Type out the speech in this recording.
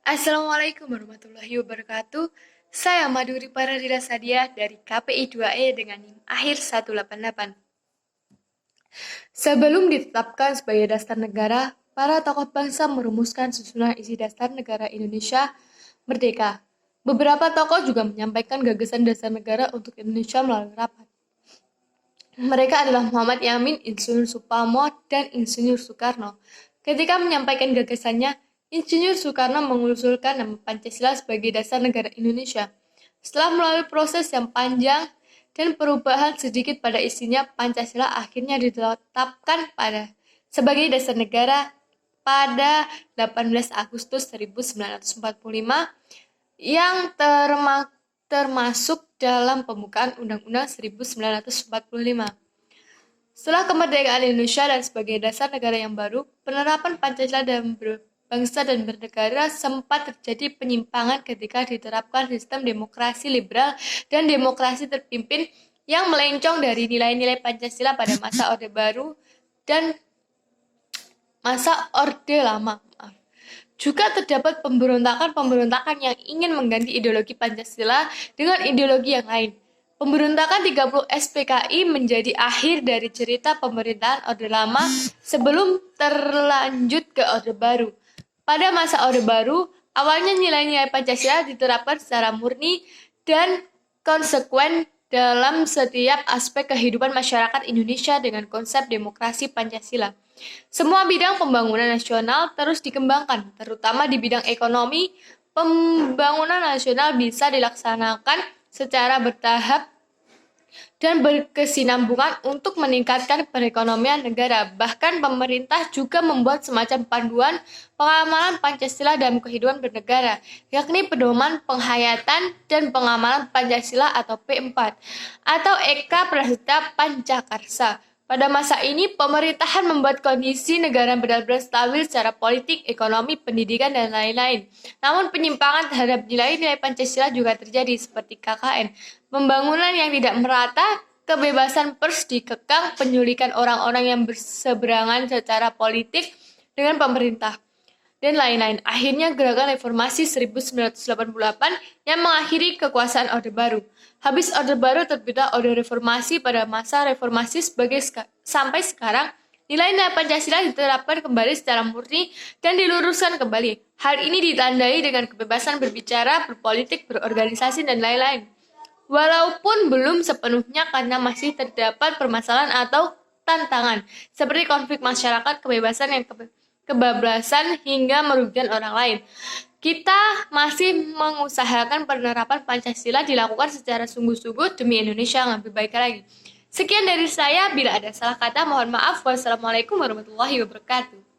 Assalamualaikum warahmatullahi wabarakatuh. Saya Maduri Paradila Sadia dari KPI 2E dengan NIM akhir 188. Sebelum ditetapkan sebagai dasar negara, para tokoh bangsa merumuskan susunan isi dasar negara Indonesia merdeka. Beberapa tokoh juga menyampaikan gagasan dasar negara untuk Indonesia melalui rapat. Mereka adalah Muhammad Yamin, Insinyur Suparmo, dan Insinyur Soekarno. Ketika menyampaikan gagasannya, Insinyur Soekarno mengusulkan nama Pancasila sebagai dasar negara Indonesia. Setelah melalui proses yang panjang dan perubahan sedikit pada isinya, Pancasila akhirnya ditetapkan sebagai dasar negara pada 18 Agustus 1945 yang termasuk dalam pembukaan Undang-Undang 1945. Setelah kemerdekaan Indonesia dan sebagai dasar negara yang baru, penerapan Pancasila dalam berbangsa dan bernegara sempat terjadi penyimpangan ketika diterapkan sistem demokrasi liberal dan demokrasi terpimpin yang melencong dari nilai-nilai Pancasila pada masa Orde Baru dan masa Orde Lama. Juga terdapat pemberontakan-pemberontakan yang ingin mengganti ideologi Pancasila dengan ideologi yang lain. Pemberontakan 30 SPKI menjadi akhir dari cerita pemerintahan Orde Lama sebelum terlanjut ke Orde Baru. Pada masa Orde Baru, awalnya nilai-nilai Pancasila diterapkan secara murni dan konsekuen dalam setiap aspek kehidupan masyarakat Indonesia dengan konsep demokrasi Pancasila. Semua bidang pembangunan nasional terus dikembangkan, terutama di bidang ekonomi. Pembangunan nasional bisa dilaksanakan secara bertahap dan berkesinambungan untuk meningkatkan perekonomian negara. Bahkan pemerintah juga membuat semacam panduan pengamalan Pancasila dalam kehidupan bernegara, yakni Pedoman Penghayatan dan Pengamalan Pancasila atau P4, atau Eka Prasetya Pancakarsa. Pada masa ini, pemerintahan membuat kondisi negara benar-benar stabil secara politik, ekonomi, pendidikan, dan lain-lain. Namun penyimpangan terhadap nilai-nilai Pancasila juga terjadi, seperti KKN, pembangunan yang tidak merata, kebebasan pers dikekang, penyulikan orang-orang yang berseberangan secara politik dengan pemerintah, dan lain-lain. Akhirnya gerakan reformasi 1988 yang mengakhiri kekuasaan Orde Baru. Habis Orde Baru terbitlah Orde Reformasi pada masa reformasi sampai sekarang. Nilai-nilai Pancasila diterapkan kembali secara murni dan diluruskan kembali. Hal ini ditandai dengan kebebasan berbicara, berpolitik, berorganisasi, dan lain-lain. Walaupun belum sepenuhnya karena masih terdapat permasalahan atau tantangan, seperti konflik masyarakat, kebablasan hingga merugikan orang lain. Kita masih mengusahakan penerapan Pancasila dilakukan secara sungguh-sungguh demi Indonesia yang lebih baik lagi. Sekian dari saya, bila ada salah kata mohon maaf. Wassalamualaikum warahmatullahi wabarakatuh.